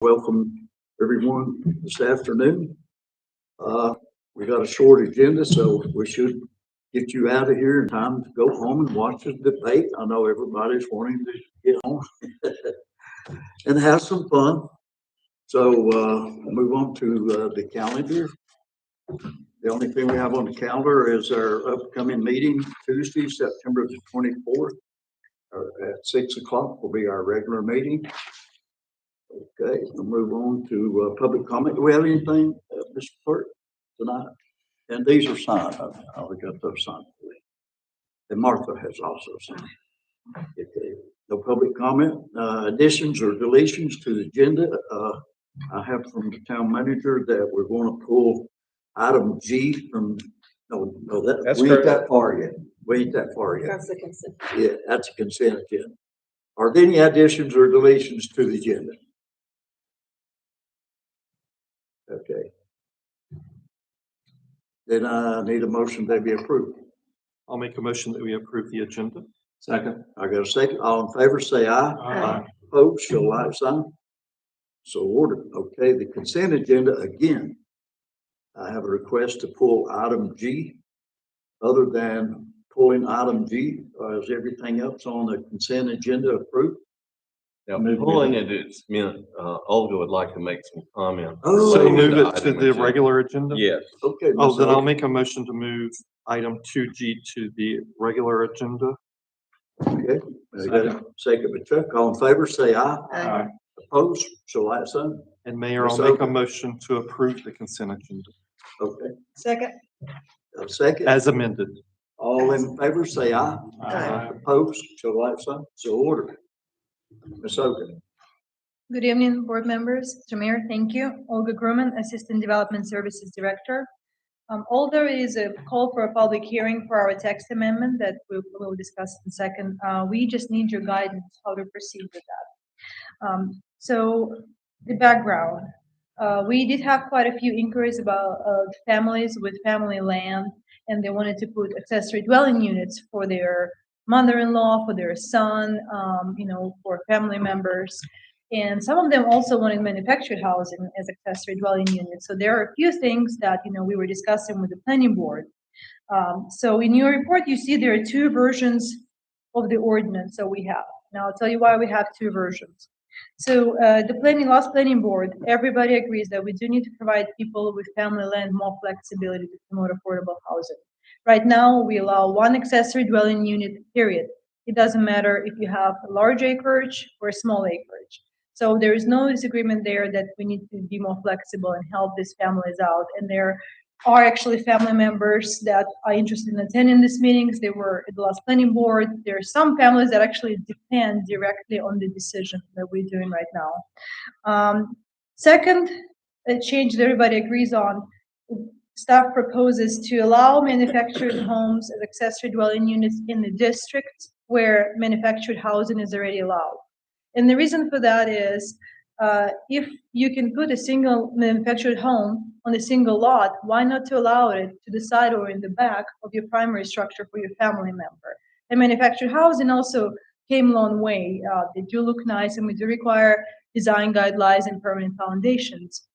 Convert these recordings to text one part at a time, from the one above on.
Welcome everyone this afternoon. We got a short agenda, so we should get you out of here in time to go home and watch the debate. I know everybody's wanting to get home and have some fun. So move on to the calendar. The only thing we have on the calendar is our upcoming meeting, Tuesday, September the 24th. At 6 o'clock will be our regular meeting. Okay, we'll move on to public comment. Do we have anything, Mr. Clerk, tonight? And these are signed. I already got those signed. And Martha has also signed. Okay, no public comment. Additions or deletions to the agenda. I have from the town manager that we're going to pull item G from. No, That's we ain't correct. that far yet. We ain't that far yet. That's the consent. Yeah, that's a consent agenda. Are there any additions or deletions to the agenda? Okay. Then I need a motion to be approved. I'll make a motion that we approve the agenda. Second. I got a second. All in favor, say aye. Aye. Opposed, show like sign. So ordered. Okay, the consent agenda again. I have a request to pull item G. Other than pulling item G, is everything else on the consent agenda approved? Now, pulling it, it's meant, Olga would like to make some comment. Oh, So Same move it to Item the agenda. regular agenda? Yes, Okay. Oh, Ms. then I'll Oak. make a motion to move item 2G to the regular agenda. Okay, I got a second by Chuck. All in favor, say aye. Aye. Opposed, show like sign. And Mayor, Ms. I'll make a Oak. motion to approve the consent agenda Okay, Second. a second. as amended. All in favor, say aye. Aye. Opposed, show like sign. So ordered. Ms. Oaken. Good evening, board members. Mr. Mayor, thank you. Olga Gruman, Assistant Development Services Director. Although it is a call for a public hearing for our text amendment that we will discuss in a second, we just need your guidance how to proceed with that. So the background, we did have quite a few inquiries about families with family land, and they wanted to put accessory dwelling units for their mother-in-law, for their son, for family members. And some of them also wanted manufactured housing as accessory dwelling units. So there are a few things that, we were discussing with the planning board. So in your report, you see there are two versions of the ordinance that we have. Now I'll tell you why we have two versions. So the last planning board, everybody agrees that we do need to provide people with family land more flexibility to promote affordable housing. Right now, we allow one accessory dwelling unit, period. It doesn't matter if you have a large acreage or a small acreage. So there is no disagreement there that we need to be more flexible and help these families out. And there are actually family members that are interested in attending these meetings. They were at the last planning board. There are some families that actually depend directly on the decision that we're doing right now. Second, a change that everybody agrees on, staff proposes to allow manufactured homes as accessory dwelling units in the district where manufactured housing is already allowed. And the reason for that is if you can put a single manufactured home on a single lot, why not to allow it to the side or in the back of your primary structure for your family member? And manufactured housing also came a long way. They do look nice, and we do require design guidelines and permanent foundations.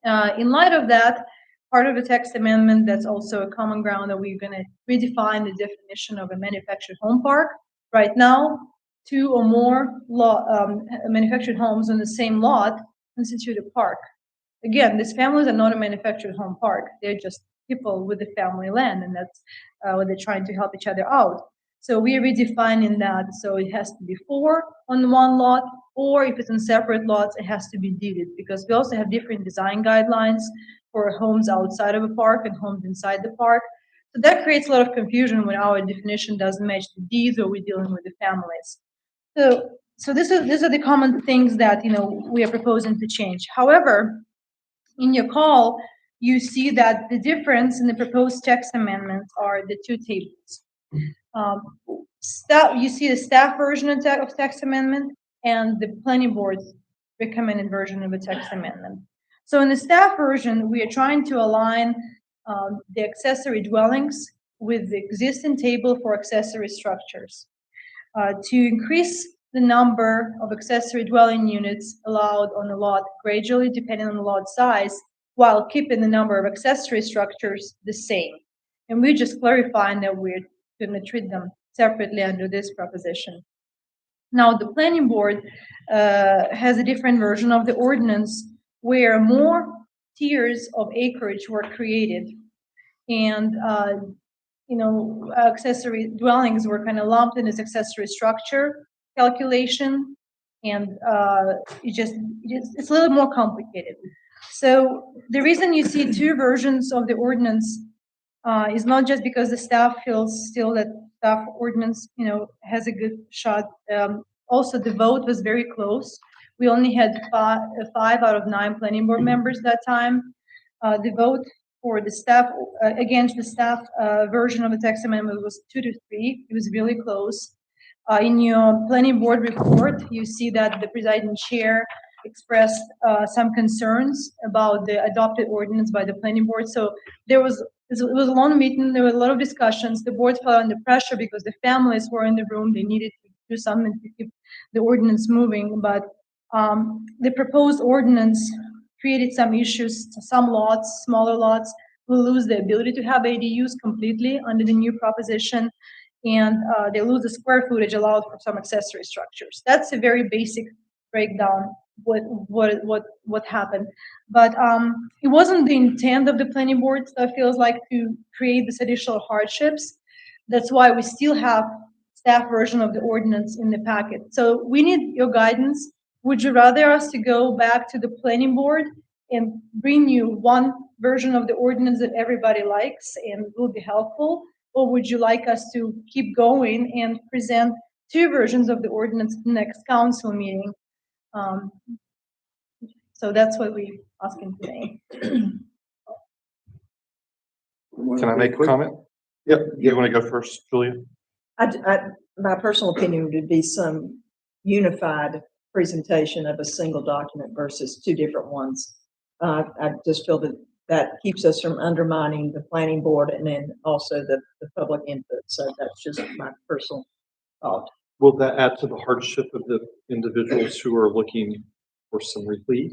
In light of that, part of the text amendment, that's also a common ground that we're going to redefine the definition of a manufactured home park. Right now, two or more manufactured homes on the same lot constitute a park. Again, these families are not a manufactured home park. They're just people with the family land, and that's what they're trying to help each other out. So we're redefining that. So it has to be 4 on one lot, or if it's in separate lots, it has to be deeded, because we also have different design guidelines for homes outside of a park and homes inside the park. So that creates a lot of confusion when our definition doesn't match the deeds or we're dealing with the families. So these are the common things that we are proposing to change. However, in your call, you see that the difference in the proposed text amendments are the two tables. You see the staff version of text amendment and the planning board's recommended version of a text amendment. So in the staff version, we are trying to align the accessory dwellings with the existing table for accessory structures. To increase the number of accessory dwelling units allowed on a lot gradually depending on the lot size, while keeping the number of accessory structures the same. And we're just clarifying that we're going to treat them separately under this proposition. Now, the planning board has a different version of the ordinance where more tiers of acreage were created. And, accessory dwellings were kind of lumped in this accessory structure calculation. And it's a little more complicated. So the reason you see two versions of the ordinance is not just because the staff feels still that staff ordinance, has a good shot. Also, the vote was very close. We only had five out of 9 planning board members that time. The vote for the staff against the staff version of the text amendment was 2-3. It was really close. In your planning board report, you see that the presiding chair expressed some concerns about the adopted ordinance by the planning board. So it was a long meeting. There were a lot of discussions. The board felt under pressure because the families were in the room. They needed to do something to keep the ordinance moving. But the proposed ordinance created some issues. Some lots, smaller lots, will lose the ability to have ADUs completely under the new proposition. And they lose the square footage allowed for some accessory structures. That's a very basic breakdown what happened. But it wasn't the intent of the planning board, so it feels like, to create these additional hardships. That's why we still have staff version of the ordinance in the packet. So we need your guidance. Would you rather us to go back to the planning board and bring you one version of the ordinance that everybody likes and will be helpful? Or would you like us to keep going and present 2 versions of the ordinance at the next council meeting? So that's what we're asking today. Can I make a comment? Yep. You want to go first, Julia? My personal opinion would be some unified presentation of a single document versus 2 different ones. I just feel that keeps us from undermining the planning board and then also the public input. So that's just my personal thought. Will that add to the hardship of the individuals who are looking for some relief?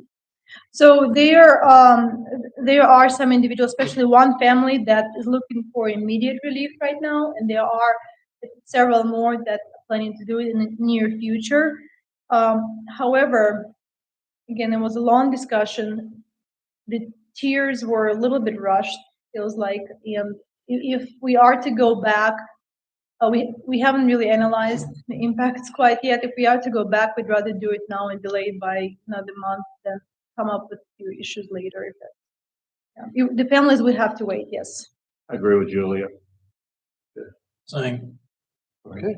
So there are some individuals, especially one family, that is looking for immediate relief right now, and there are several more that are planning to do it in the near future. However, again, there was a long discussion. The tiers were a little bit rushed, feels like, and if we are to go back, we haven't really analyzed the impacts quite yet. If we are to go back, we'd rather do it now and delay it by another month than come up with a few issues later. The families would have to wait, yes. I agree with Julia. Same. Okay.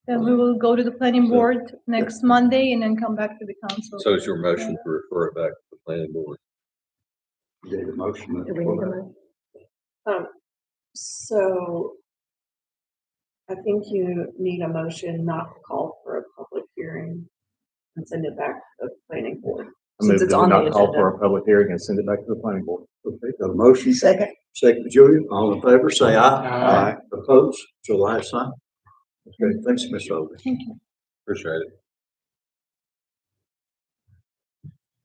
Then we will go to the planning board next Monday and then come back to the council. So is your motion to refer it back to the planning board? You gave a motion. Do we need a motion? So I think you need a motion not to call for a public hearing and send it back to the planning board. I move Since it's that we on the not call for agenda. a public hearing and send it back to the planning board. Okay, got a motion. Second. Second, Julia. All in favor, say aye. Aye. Opposed? So last sign. Okay, thanks, Ms. Owen. Thank you. Appreciate it.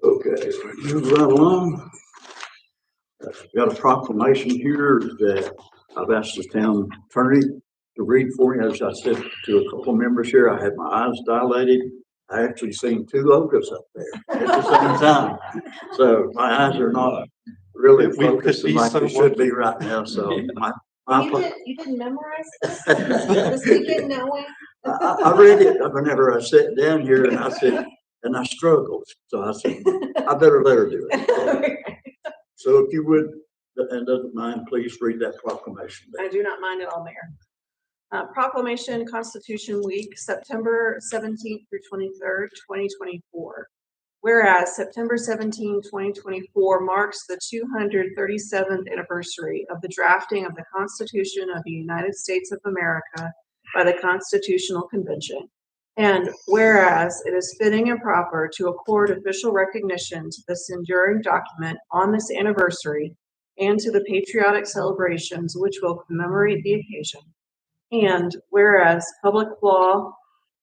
Okay, move right along. Got a proclamation here that I've asked the town attorney to read for me. As I said to a couple of members here, I had my eyes dilated. I actually seen 2 Ogas up there at the same time. So my eyes are not really We could focusing be like they someone- should be right now. So You didn't memorize this? This weekend, knowing? I read it whenever I sat down here and I said, and I struggled. So I said, I better let her do it. So if you would, and doesn't mind, please read that proclamation. I do not mind at all, Mayor. Proclamation Constitution Week, September 17th through 23rd, 2024. Whereas September 17, 2024 marks the 237th anniversary of the drafting of the Constitution of the United States of America by the Constitutional Convention. And whereas it is fitting and proper to accord official recognition to this enduring document on this anniversary and to the patriotic celebrations which will commemorate the occasion. And whereas Public Law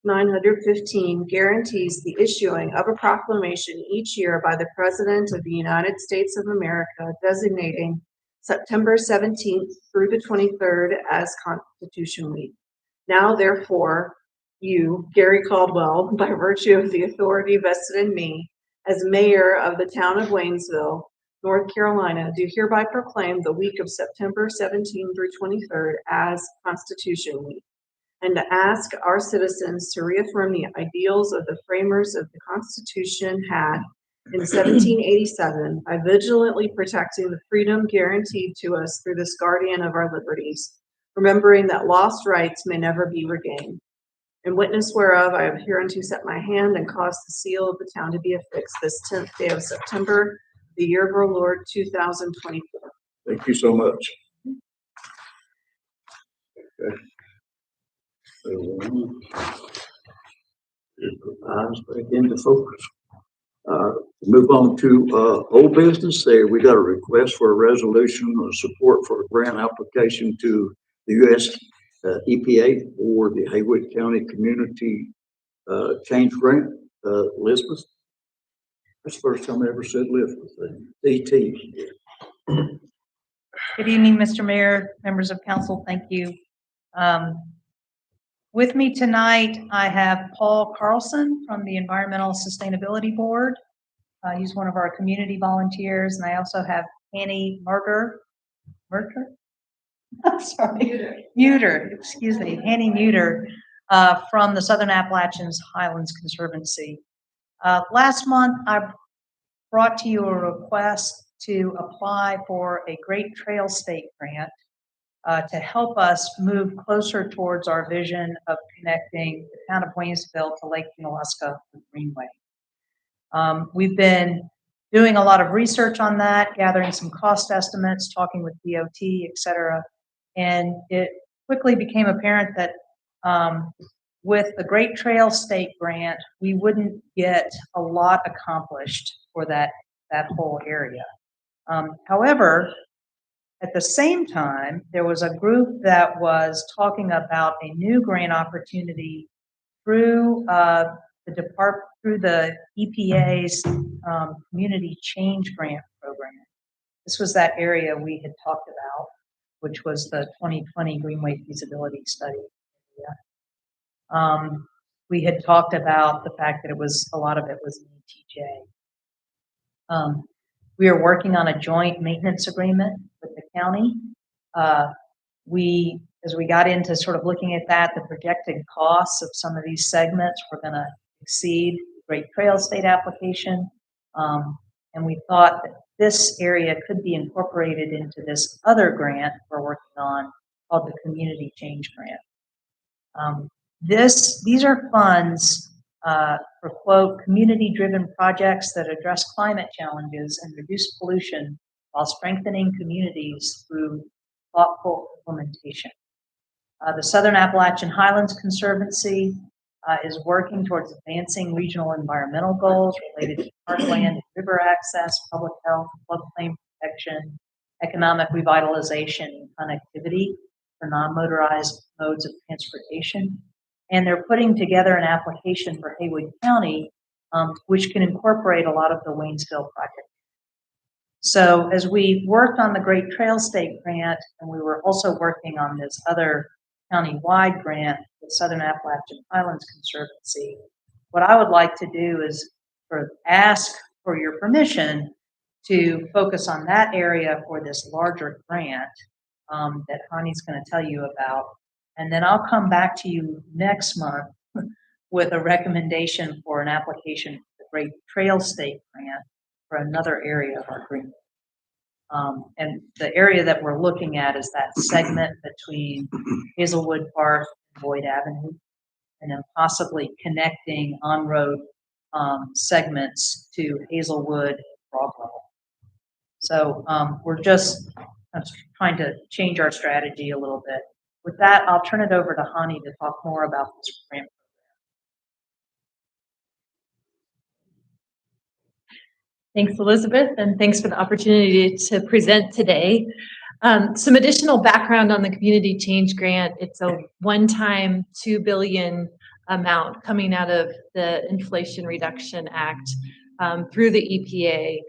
915 guarantees the issuing of a proclamation each year by the President of the United States of America designating September 17th through the 23rd as Constitution Week. Now therefore, you, Gary Caldwell, by virtue of the authority vested in me as mayor of the town of Waynesville, North Carolina, do hereby proclaim the week of September 17th through 23rd as Constitution Week, and to ask our citizens to reaffirm the ideals of the framers of the Constitution had in 1787 by vigilantly protecting the freedom guaranteed to us through this guardian of our liberties, remembering that lost rights may never be regained. In witness whereof, I have hereunto set my hand and caused the seal of the town to be affixed this 10th day of September, the year of our Lord 2024. Thank you so much. Okay. Eyes back into focus. Move on to old business. There, we got a request for a resolution of support for a grant application to the U.S. EPA for the Haywood County Community Change Grant. Elizabeth, that's the first time I ever said Elizabeth. E.T. Good evening, Mr. Mayor, members of council. Thank you. With me tonight, I have Paul Carlson from the Environmental Sustainability Board. He's one of our community volunteers, and I also have Annie Muter. Sorry, Muter. Excuse me, Annie Muter from the Southern Appalachians Highlands Conservancy. Last month, I brought to you a request to apply for a Great Trail State Grant to help us move closer towards our vision of connecting the town of Waynesville to Lake Junaluska with Greenway. We've been doing a lot of research on that, gathering some cost estimates, talking with DOT, et cetera. And it quickly became apparent that with the Great Trail State Grant, we wouldn't get a lot accomplished for that whole area. However, at the same time, there was a group that was talking about a new grant opportunity through the EPA's Community Change Grant Program. This was that area we had talked about, which was the 2020 Greenway Feasibility Study. We had talked about the fact that a lot of it was ETJ. We are working on a joint maintenance agreement with the county. As we got into sort of looking at that, the projected costs of some of these segments were going to exceed the Great Trail State application. And we thought that this area could be incorporated into this other grant we're working on called the Community Change Grant. These are funds for, quote, community-driven projects that address climate challenges and reduce pollution while strengthening communities through thoughtful implementation. The Southern Appalachian Highlands Conservancy is working towards advancing regional environmental goals related to parkland and river access, public health, floodplain protection, economic revitalization, and connectivity for non-motorized modes of transportation. And they're putting together an application for Haywood County, which can incorporate a lot of the Waynesville project. So as we worked on the Great Trail State Grant, and we were also working on this other county-wide grant, the Southern Appalachian Highlands Conservancy, what I would like to do is ask for your permission to focus on that area for this larger grant that Hani's going to tell you about. And then I'll come back to you next month with a recommendation for an application for the Great Trail State Grant for another area of our green. And the area that we're looking at is that segment between Hazelwood Park and Boyd Avenue, and then possibly connecting on-road segments to Hazelwood and Frog Level. So we're just trying to change our strategy a little bit. With that, I'll turn it over to Hani to talk more about this grant program. Thanks, Elizabeth, and thanks for the opportunity to present today. Some additional background on the Community Change Grant. It's a one-time $2 billion amount coming out of the Inflation Reduction Act through the EPA.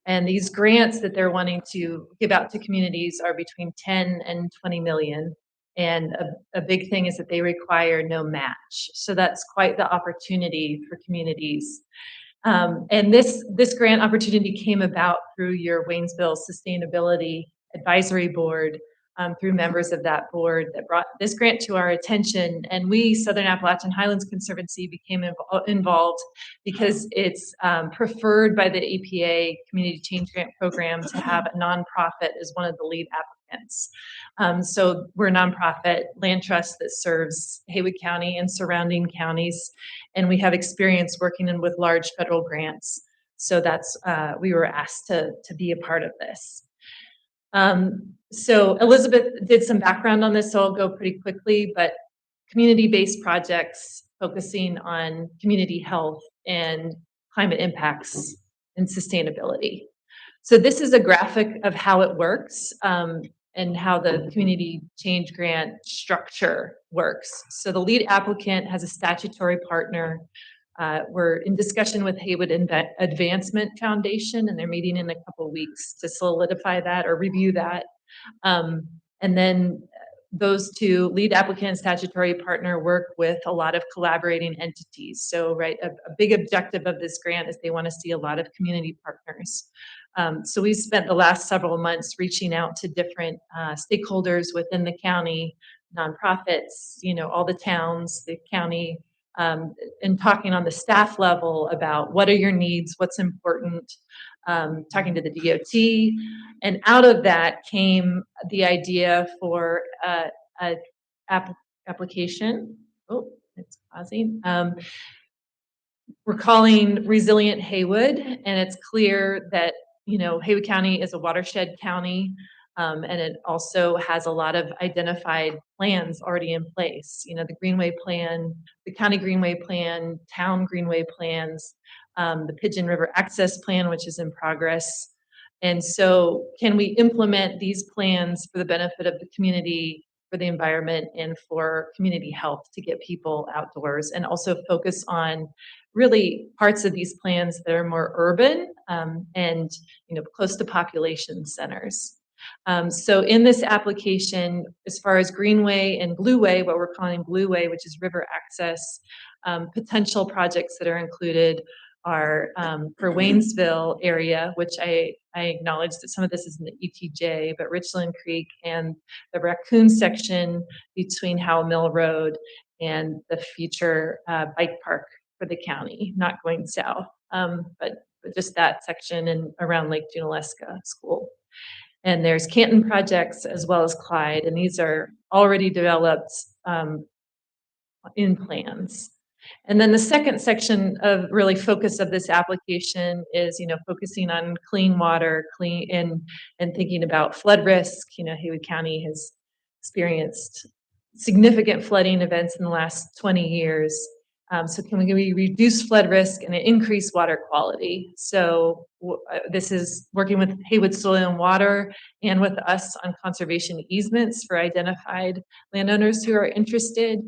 And these grants that they're wanting to give out to communities are between 10 and 20 million. And a big thing is that they require no match. So that's quite the opportunity for communities. And this grant opportunity came about through your Waynesville Sustainability Advisory Board, through members of that board that brought this grant to our attention. And we, Southern Appalachian Highlands Conservancy, became involved because it's preferred by the EPA Community Change Grant Program to have a nonprofit as one of the lead applicants. So we're a nonprofit land trust that serves Haywood County and surrounding counties, and we have experience working with large federal grants. So that's we were asked to be a part of this. So Elizabeth did some background on this, so I'll go pretty quickly, but community-based projects focusing on community health and climate impacts and sustainability. So this is a graphic of how it works and how the Community Change Grant structure works. So the lead applicant has a statutory partner. We're in discussion with Haywood Advancement Foundation, and they're meeting in a couple of weeks to solidify that or review that. And then those two, lead applicant and statutory partner, work with a lot of collaborating entities. So, right, a big objective of this grant is they want to see a lot of community partners. So we spent the last several months reaching out to different stakeholders within the county, nonprofits, all the towns, the county, and talking on the staff level about what are your needs, what's important, talking to the DOT. And out of that came the idea for an application. Oh, it's pausing. We're calling Resilient Haywood, and it's clear that Haywood County is a watershed county, and it also has a lot of identified plans already in place. The Greenway Plan, the County Greenway Plan, Town Greenway Plans, the Pigeon River Access Plan, which is in progress. And so can we implement these plans for the benefit of the community, for the environment, and for community health to get people outdoors, and also focus on really parts of these plans that are more urban and close to population centers. So in this application, as far as Greenway and Blueway, what we're calling Blueway, which is river access, potential projects that are included are for Waynesville area, which I acknowledge that some of this is in the ETJ, but Richland Creek and the Raccoon section between Howell Mill Road and the future bike park for the county, not going south, but just that section and around Lake Junaluska School. And there's Canton projects as well as Clyde, and these are already developed in plans. And then the second section of really focus of this application is, focusing on clean water, and thinking about flood risk. Haywood County has experienced significant flooding events in the last 20 years. So can we reduce flood risk and increase water quality? So this is working with Haywood Soil and Water and with us on conservation easements for identified landowners who are interested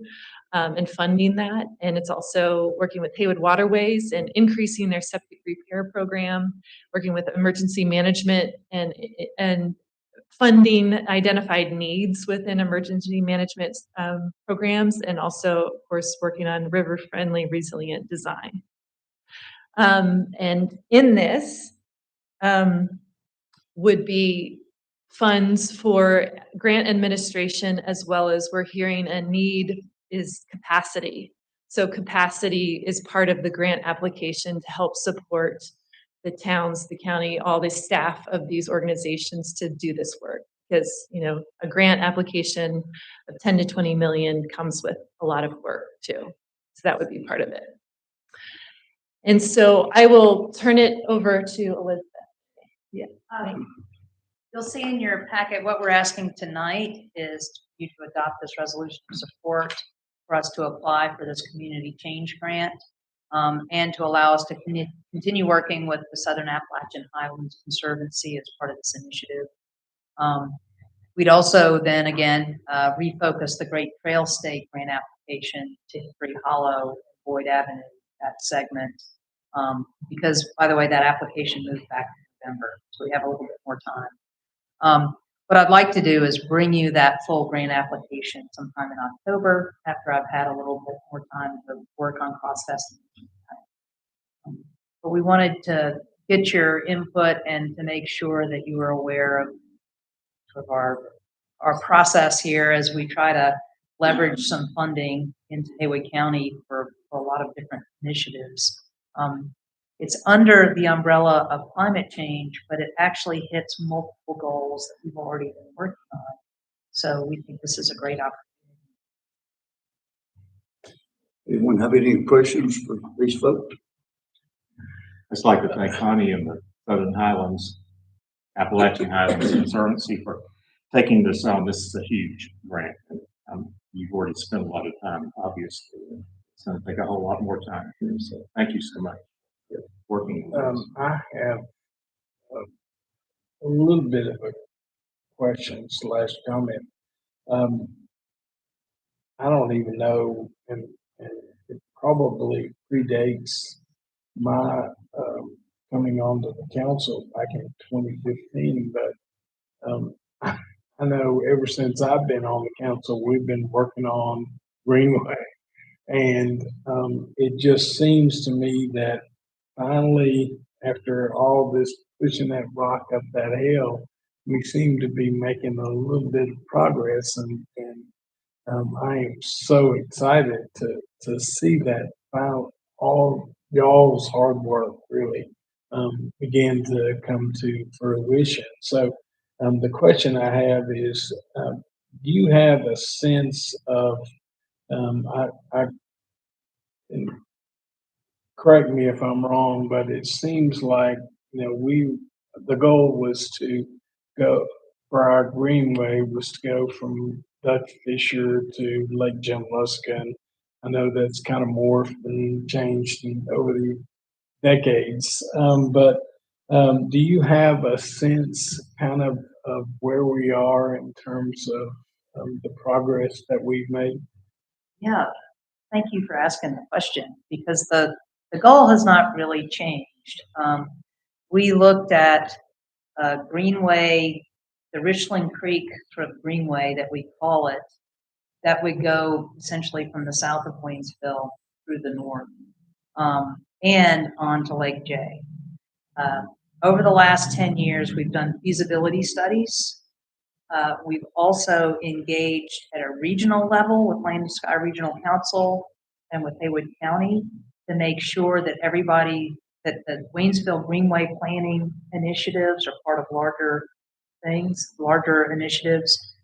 in funding that. And it's also working with Haywood Waterways and increasing their septic repair program, working with emergency management and funding identified needs within emergency management programs, and also, of course, working on river-friendly resilient design. And in this would be funds for grant administration, as well as we're hearing a need is capacity. So capacity is part of the grant application to help support the towns, the county, all the staff of these organizations to do this work. Because, a grant application of 10 to 20 million comes with a lot of work too. So that would be part of it. And so I will turn it over to Elizabeth. Yeah. You'll see in your packet, what we're asking tonight is you to adopt this resolution of support for us to apply for this community change grant. And to allow us to continue working with the Southern Appalachian Highlands Conservancy as part of this initiative. We'd also then again refocus the Great Trail State grant application to Hickory Hollow, Boyd Avenue, that segment. Because, by the way, that application moved back to November, so we have a little bit more time. What I'd like to do is bring you that full grant application sometime in October after I've had a little bit more time to work on cost estimates. But we wanted to get your input and to make sure that you were aware of our process here as we try to leverage some funding into Haywood County for a lot of different initiatives. It's under the umbrella of climate change, but it actually hits multiple goals that we've already been working on. So we think this is a great opportunity. Anyone have any questions for these folks? I'd just like to thank Connie and the Southern Highlands, Appalachian Highlands Conservancy for taking this on. This is a huge grant. You've already spent a lot of time, obviously. It's going to take a whole lot more time. So thank you so much for working with us. I have a little bit of a question / comment. I don't even know, and it probably predates my coming onto the council back in 2015, but I know ever since I've been on the council, we've been working on Greenway, and it just seems to me that finally, after all this pushing that rock up that hill, we seem to be making a little bit of progress, and I am so excited to see that all y'all's hard work really begin to come to fruition. So the question I have is, do you have a sense of, and correct me if I'm wrong, but it seems like, the goal was to go, for our Greenway was to go from Dutch Fisher to Lake Junaluska. And I know that's kind of morphed and changed over the decades. But do you have a sense kind of where we are in terms of the progress that we've made? Yeah, thank you for asking the question, because the goal has not really changed. We looked at Greenway, the Richland Creek sort of Greenway that we call it, that would go essentially from the south of Waynesville through the north and on to Lake J. Over the last 10 years, we've done feasibility studies. We've also engaged at a regional level with Land and Sky Regional Council and with Haywood County to make sure that that the Waynesville Greenway planning initiatives are part of larger things, larger initiatives.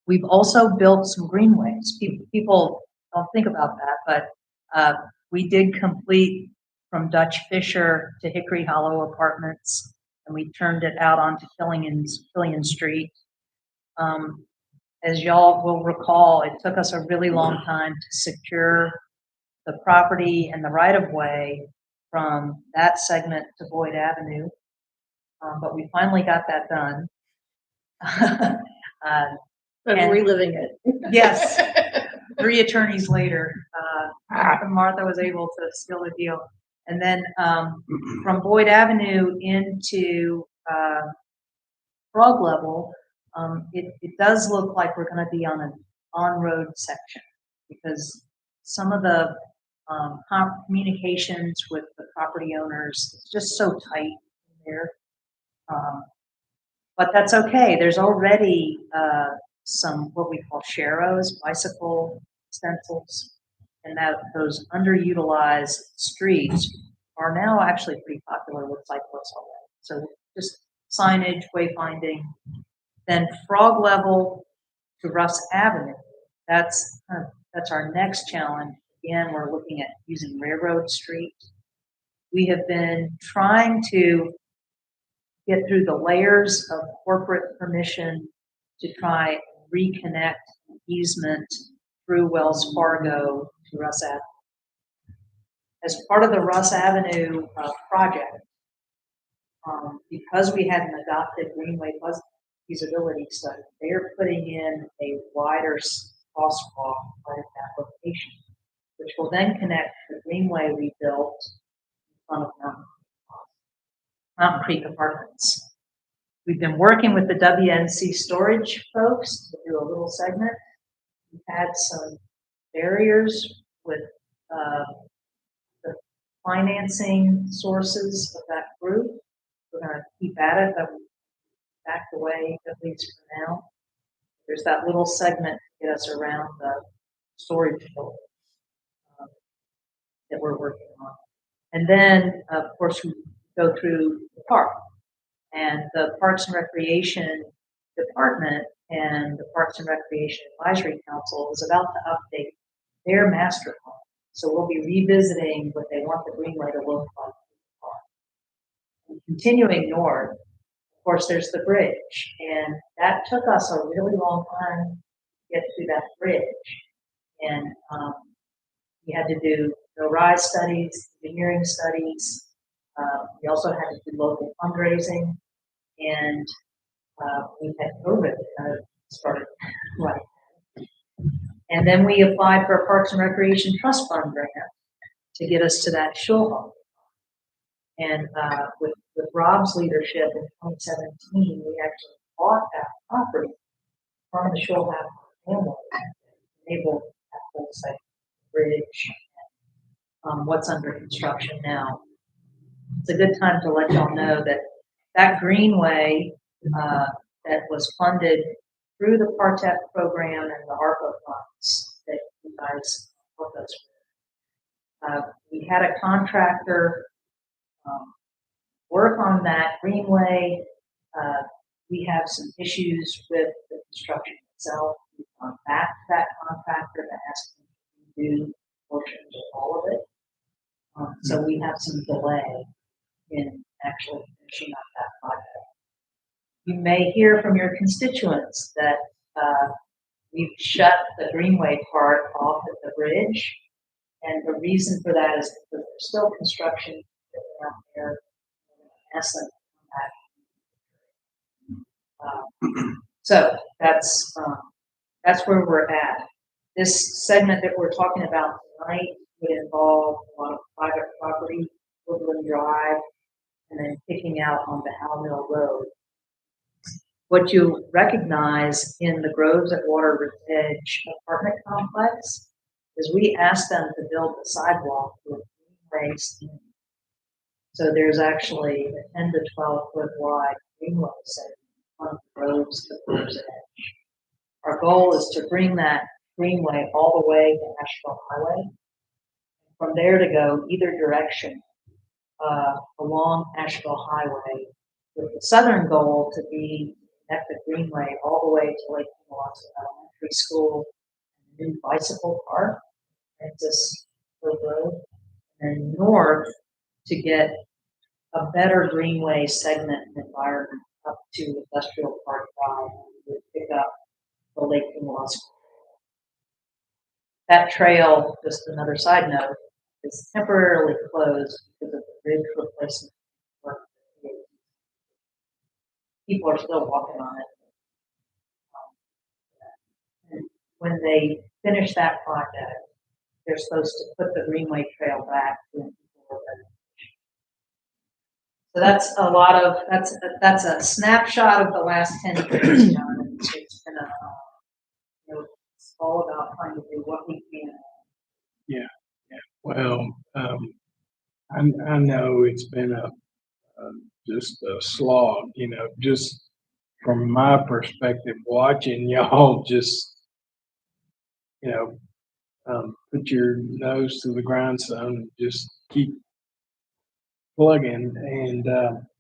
We've also built some greenways. People don't think about that, but we did complete from Dutch Fisher to Hickory Hollow Apartments, and we turned it out onto Killian Street. As y'all will recall, it took us a really long time to secure the property and the right-of-way from that segment to Boyd Avenue, but we finally got that done. I'm reliving it. Yes, 3 attorneys later, Martha was able to seal the deal. And then from Boyd Avenue into Frog Level, it does look like we're going to be on an on-road section, because some of the communications with the property owners, it's just so tight there. But that's okay. There's already some what we call sharrows, bicycle stencils, and that those underutilized streets are now actually pretty popular with cyclists already. So just signage, wayfinding. Then Frog Level to Russ Avenue. That's our next challenge. Again, we're looking at using Railroad Street. We have been trying to get through the layers of corporate permission to try and reconnect easement through Wells Fargo to Russ Avenue. As part of the Russ Avenue project, because we hadn't adopted Greenway feasibility study. They're putting in a wider crosswalk right at that location, which will then connect the greenway we built in front of Mountain Creek Apartments. We've been working with the WNC storage folks to do a little segment. We've had some barriers with the financing sources of that group. We're going to keep at it, but we backed away at least for now. There's that little segment to get us around the storage building that we're working on. And then, of course, we go through the park. And the Parks and Recreation Department and the Parks and Recreation Advisory Council is about to update their master plan. So we'll be revisiting what they want the greenway to look like. And continuing north, of course, there's the bridge. And that took us a really long time to get to that bridge. And we had to do rise studies, engineering studies. We also had to do local fundraising, and we had COVID started right. And then we applied for a Parks and Recreation Trust Fund grant to get us to that show hall. And with Rob's leadership in 2017, we actually bought that property from the show house family, enabled that whole site bridge, what's under construction now. It's a good time to let y'all know that that greenway that was funded through the PARTEP program and the ARPA funds that you guys worked us with. We had a contractor work on that greenway. We have some issues with the construction itself. We've gone back to that contractor to ask them to do portions of all of it. So we have some delay in actually finishing up that project. You may hear from your constituents that we've shut the greenway part off at the bridge. And the reason for that is because there's still construction out there. Ask them to come back. So that's where we're at. This segment that we're talking about tonight would involve a lot of private property, Woodland Drive, and then kicking out onto Howell Mill Road. What you recognize in the Groves at Water Edge apartment complex is we asked them to build a sidewalk with greenway standing. So there's actually a 10 to 12 foot wide greenway segment on Groves to Groves Edge. Our goal is to bring that greenway all the way to Asheville Highway. From there to go either direction along Asheville Highway, with the southern goal to be at the greenway all the way to Lake Pulaski Elementary School, new bicycle park, Francis Road, and north to get a better greenway segment and environment up to Industrial Park Drive to pick up the Lake Pulaski. That trail, just another side note, is temporarily closed because of the bridge replacement work. People are still walking on it. And when they finish that project, they're supposed to put the greenway trail back in. So that's a lot of that's a snapshot of the last 10 years, John. It's been it's all about trying to do what we can. Yeah. Well, I know it's been just a slog, just from my perspective, watching y'all just, put your nose to the grindstone, just keep plugging, and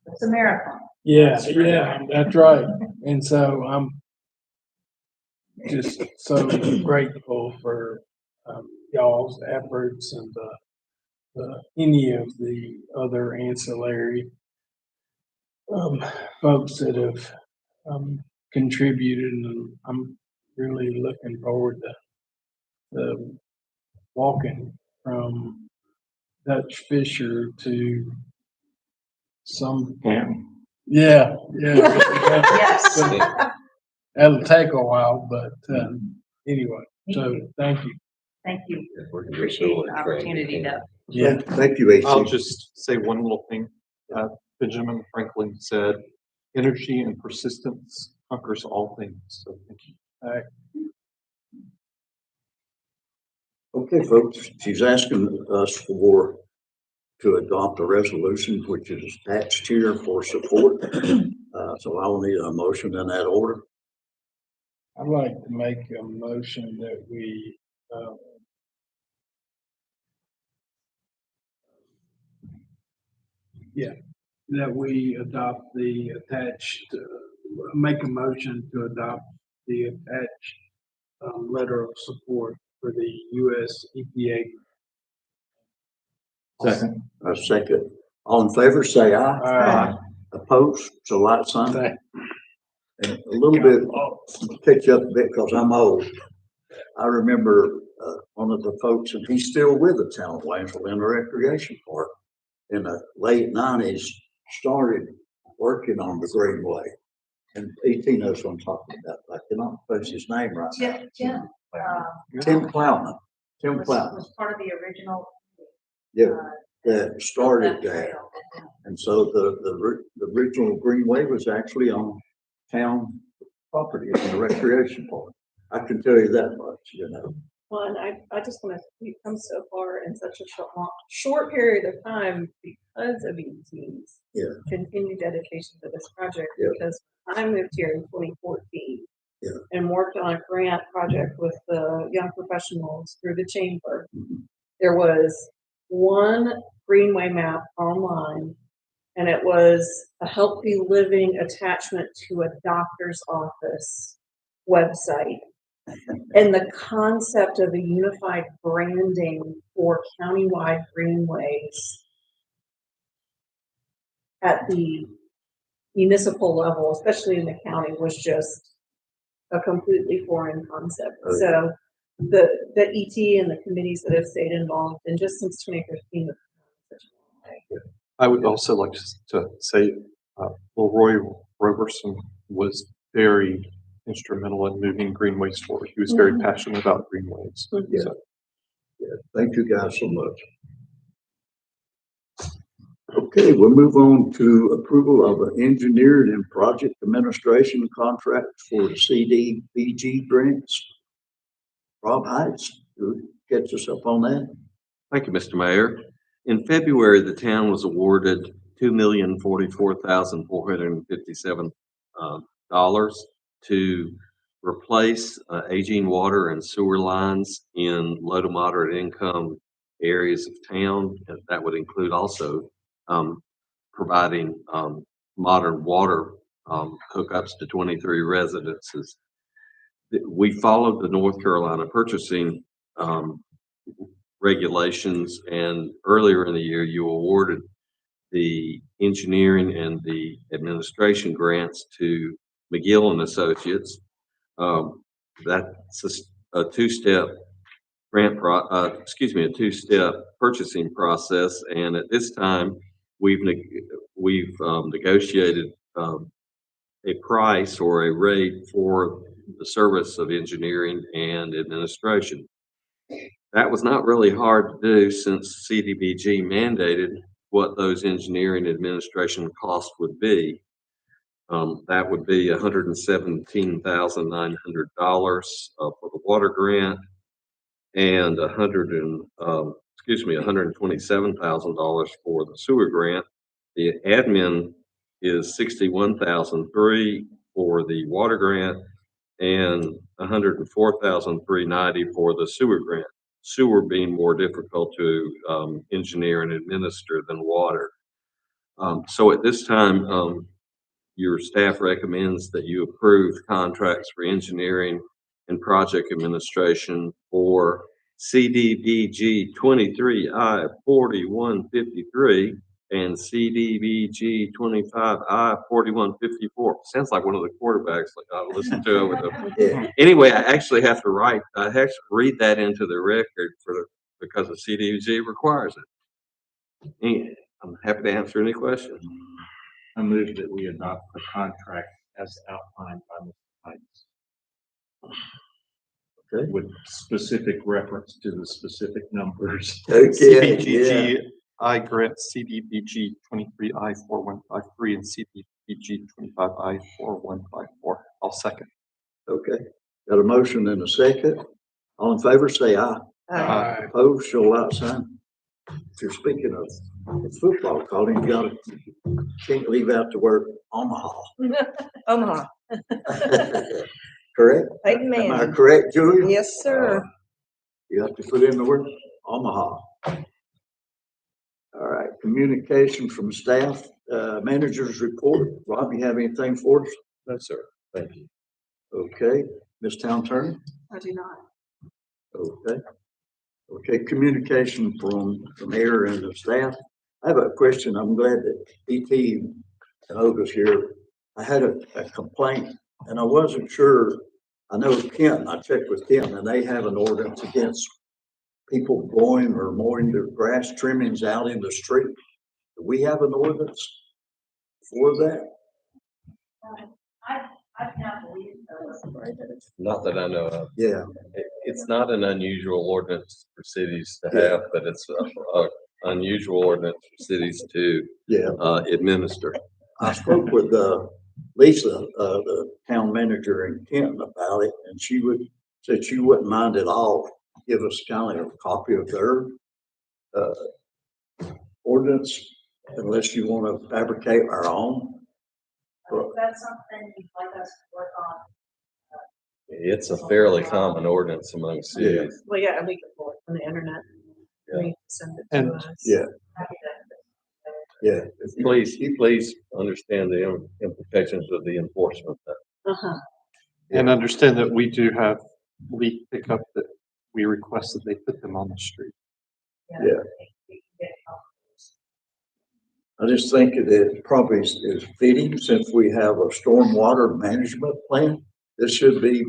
It's a marathon. yeah, that's right. And so I'm just so grateful for y'all's efforts and any of the other ancillary folks that have contributed, and I'm really looking forward to walking from Dutch Fisher to some Canton. Yeah, yeah. Yes. That'll take a while, but, anyway, so thank you. Thank you. We're gonna Appreciate go the and train opportunity you. to. Yeah. Thank you, AC. I'll just say one little thing. Benjamin Franklin said, energy and persistence conquers all things. So thank you. Okay, folks, she's asking us to adopt a resolution which is attached here for support. So I will need a motion in that order. I'd like to make a motion that we, that we adopt the attached, make a motion to adopt the attached, letter of support for the US EPA. Second. A second. All in favor, say aye. Aye. Opposed, so light sign. Thank- And a little bit, catch up a bit because I'm old. I remember one of the folks, and he's still with the town of Waynesville in the recreation park. In the late '90s, started working on the Greenway. And ET knows what I'm talking about. I cannot place his name right now. Tim Plowman. Tim Plowman. Was part of the original. Yeah, that started that. And so the original Greenway was actually on town property in the recreation park. I can tell you that much, you know. Well, and I just want to, we've come so far in such a short period of time because of ET's Yeah. continued dedication to this project. Yeah. Because I moved here in 2014. Yeah. And worked on a grant project with the young professionals through the chamber. Mhm. There was one Greenway map online, and it was a healthy living attachment to a doctor's office website. And the concept of a unified branding for countywide greenways at the municipal level, especially in the county, was just a completely foreign concept. Okay. So the ET and the committees that have stayed involved, and just since 2015, I would also like to say, Roy Roberson was very instrumental in moving greenways forward. He was very passionate about greenways. Yeah. So, Yeah, thank you guys so much. Okay, we'll move on to approval of an engineering and project administration contract for the CDBG grants. Rob Heights, catch us up on that. Thank you, Mr. Mayor. In February, the town was awarded $2,044,457 dollars to replace aging water and sewer lines in low to moderate income areas of town. And that would include also providing modern water hookups to 23 residences. We followed the North Carolina purchasing regulations, and earlier in the year, you awarded the engineering and the administration grants to McGill and Associates. That's a two-step a two-step purchasing process, and at this time, we've negotiated a price or a rate for the service of engineering and administration. That was not really hard to do since CDBG mandated what those engineering administration costs would be. That would be $117,900 for the water grant and $127,000 for the sewer grant. The admin is $61,300 for the water grant and $104,390 for the sewer grant. Sewer being more difficult to engineer and administer than water. So at this time, your staff recommends that you approve contracts for engineering and project administration for CDBG 23I 4153 and CDBG 25I 4154. Sounds like one of the quarterbacks like I listened to over the. Anyway, I actually have to read that into the record because the CDBG requires it. And I'm happy to answer any questions. I move that we adopt the contract as outlined by Mr. Heights. Okay. With specific reference to the specific numbers. Okay, yeah. CDBG, I grant CDBG 23I4153 and CDBG 25I4154. I'll second. Okay, got a motion and a second. All in favor, say aye. Aye. Opposed, show like sign. If you're speaking of football, Colin, can't leave out the word Omaha. Omaha, Correct? Peyton Am I Manning. correct, Julia? Yes, sir. You have to put in the word Omaha. All right, communication from staff, managers report. Rob, you have anything for us? No, sir. Thank you. Okay, Ms. Town Turner? I do not. Okay. Okay, communication from the mayor and the staff. I have a question. I'm glad that E.T. and Olga's here. I had a complaint and I wasn't sure. I know Kent, I checked with Kent and they have an ordinance against people blowing or mowing their grass trimmings out in the street. Do we have an ordinance for that? I can't believe Not that I know of. Yeah, It's not an unusual ordinance for cities to have, but it's a unusual ordinance for cities to yeah. administer. I spoke with Lisa, the town manager in Kenton about it, and said she wouldn't mind at all. Give us kind of a copy of their ordinance, unless you want to fabricate our own. If that's something you'd like us to work on. It's a fairly common ordinance among cities. Well, yeah, and we can pull it from the internet. We can send it to And- us. Yeah. Happy to- Yeah, Please understand the implications of the enforcement. Uh-huh. And understand that we do have leaf pickup that we request that they put them on the street. Yeah. we can get I just think that it probably is fitting since we have a stormwater management plan. This should be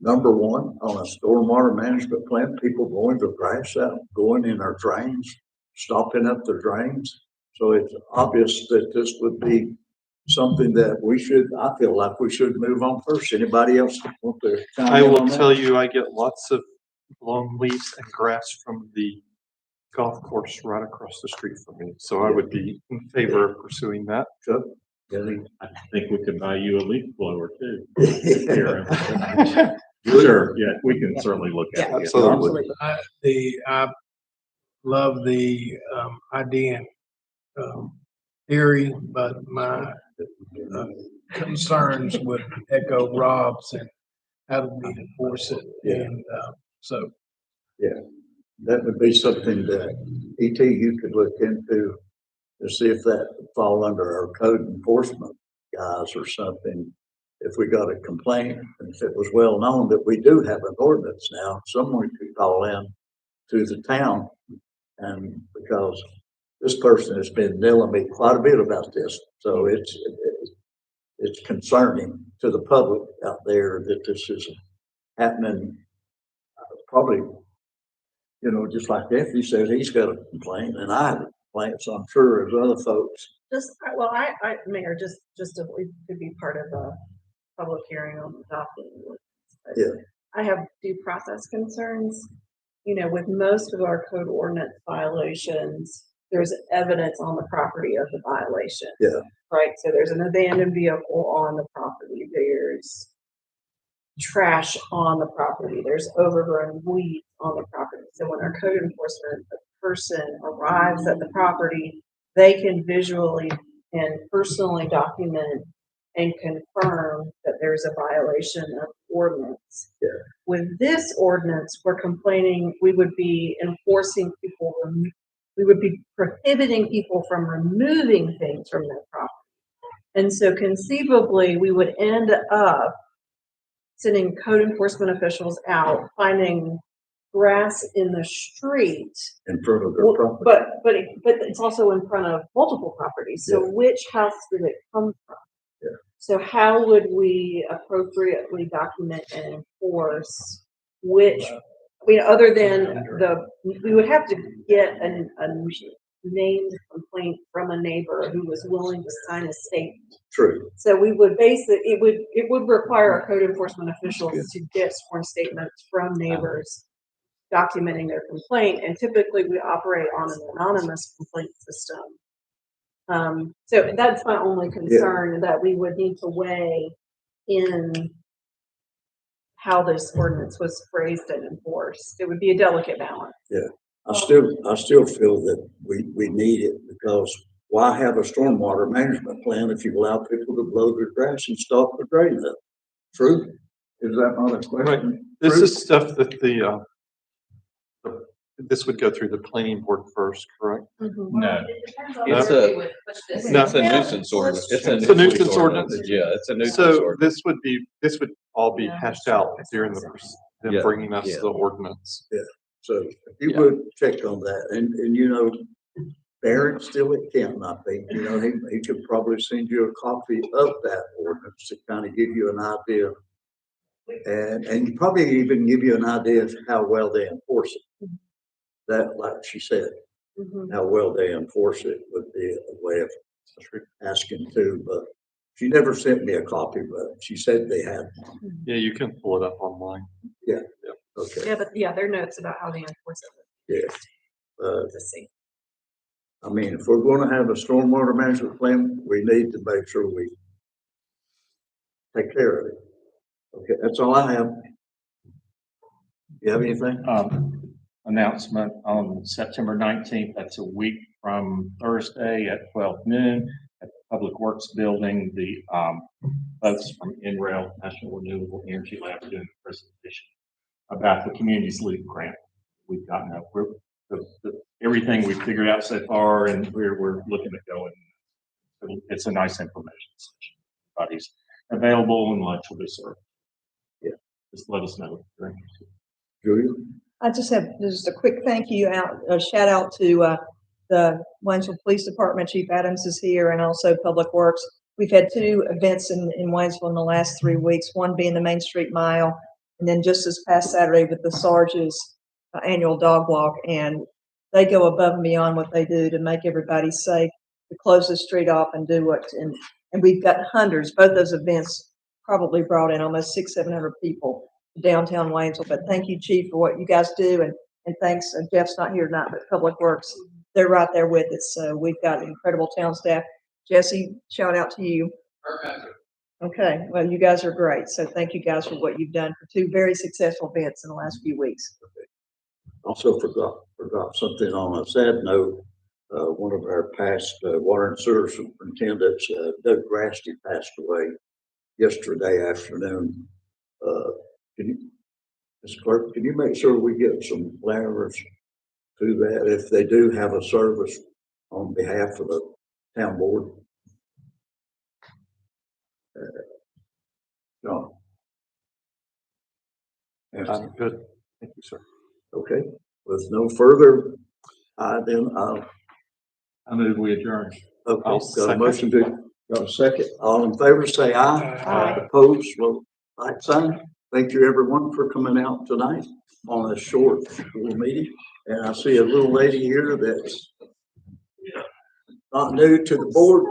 number one on a stormwater management plan. People blowing their grass out, going in our drains, stopping up the drains. So it's obvious that this would be something that I feel like we should move on first. Anybody else want to chime I in will on that? tell you, I get lots of blown leaves and grass from the golf course right across the street from me. So I would be in favor of pursuing that. Chuck? Any- I think we could buy you a leaf blower too. Yeah. Sure, yeah, we can certainly look at it. Absolutely. I love the idea and theory, but my concerns would echo Rob's and how do we enforce it? Yeah. And so That would be something that E.T. you could look into to see if that would fall under our code enforcement guys or something. If we got a complaint and if it was well known that we do have an ordinance now, someone could call in to the town. And because this person has been telling me quite a bit about this, so it's concerning to the public out there that this is happening. Probably, just like Anthony said, he's got a complaint and I have a complaint, so I'm sure there's other folks. Well, Mayor, just if we could be part of a public hearing on the document. Yeah. I have due process concerns. With most of our code ordinance violations, there's evidence on the property of the violation. Yeah. Right, so there's an abandoned vehicle on the property, there's trash on the property, there's overgrown weeds on the property. So when our code enforcement person arrives at the property, they can visually and personally document and confirm that there's a violation of ordinance. Yeah. With this ordinance, we're complaining, we would be enforcing people, we would be prohibiting people from removing things from their property. And so conceivably, we would end up sending code enforcement officials out, finding grass in the street. In front of their property. But it's also in front of multiple properties. So which house did it come from? Yeah. So how would we appropriately document and enforce which, other than we would have to get named complaint from a neighbor who was willing to sign a statement. True. So we would it would require our code enforcement officials to get sworn statements from neighbors documenting their complaint, and typically we operate on an anonymous complaint system. So that's my only concern, that we would need to weigh in how this ordinance was phrased and enforced. It would be a delicate balance. I still feel that we need it, because why have a stormwater management plan if you allow people to blow their grass and stop the drain up? True? Is that not a question? This True? is stuff that this would go through the planning board first, correct? No. It's a, it's a nuisance ordinance. It's a nuisance ordinance. Yeah, it's a nuisance So ordinance. this would all be hashed out during them Yeah, bringing us yeah. the ordinance. So if you Yeah. would check on that, and you know, Barrett still at Canton, I think, you know, he could probably send you a copy of that ordinance to kind of give you an idea. And probably even give you an idea of how well they enforce it. That, like she said, how well they enforce it would be a way of asking too, but she never sent me a copy, but she said they had one. Yeah, you can pull it up online. Okay, Yeah, but yeah, their notes about how they enforce it. yeah. Let's see. I mean, if we're gonna have a stormwater management plan, we need to make sure we take care of it. Okay, that's all I have. You have anything? Announcement on September 19th. That's a week from Thursday at 12 noon at the Public Works Building. The folks from NREL, National Renewable Energy Lab, are doing a presentation about the Communities Leap grant. We've gotten up, everything we've figured out so far, and we're looking at going. It's a nice information session. Everybody's available and lunch will be served. Yeah. Just let us know if you're interested. Julia? I just have just a quick thank you a shout out to the Waynesville Police Department. Chief Adams is here, and also Public Works. We've had two events in Waynesville in the last 3 weeks, one being the Main Street Mile, and then just this past Saturday with the Sarge's annual dog walk. And they go above and beyond what they do to make everybody safe, to close the street off and do what, and we've got hundreds. Both those events probably brought in almost 600-700 people to downtown Waynesville. But thank you, Chief, for what you guys do, and thanks. Jeff's not here tonight, but Public Works, they're right there with us. So we've got incredible town staff. Jesse, shout out to you. Okay, well, you guys are great. So thank you guys for what you've done for two very successful events in the last few weeks. Also forgot something on a sad note. One of our past water and sewer superintendents, Doug Grasty, passed away yesterday afternoon. Ms. Clerk, can you make sure we get some flowers to that if they do have a service on behalf of the town board? John? I'm good. Thank you, sir. Okay, with no further, I move we adjourn. okay, I'll got a second. motion got a second. All in favor, say aye. Aye. Opposed, well, like sign. Thank you everyone for coming out tonight on a short little meeting. And I see a little lady here that's not new to the board.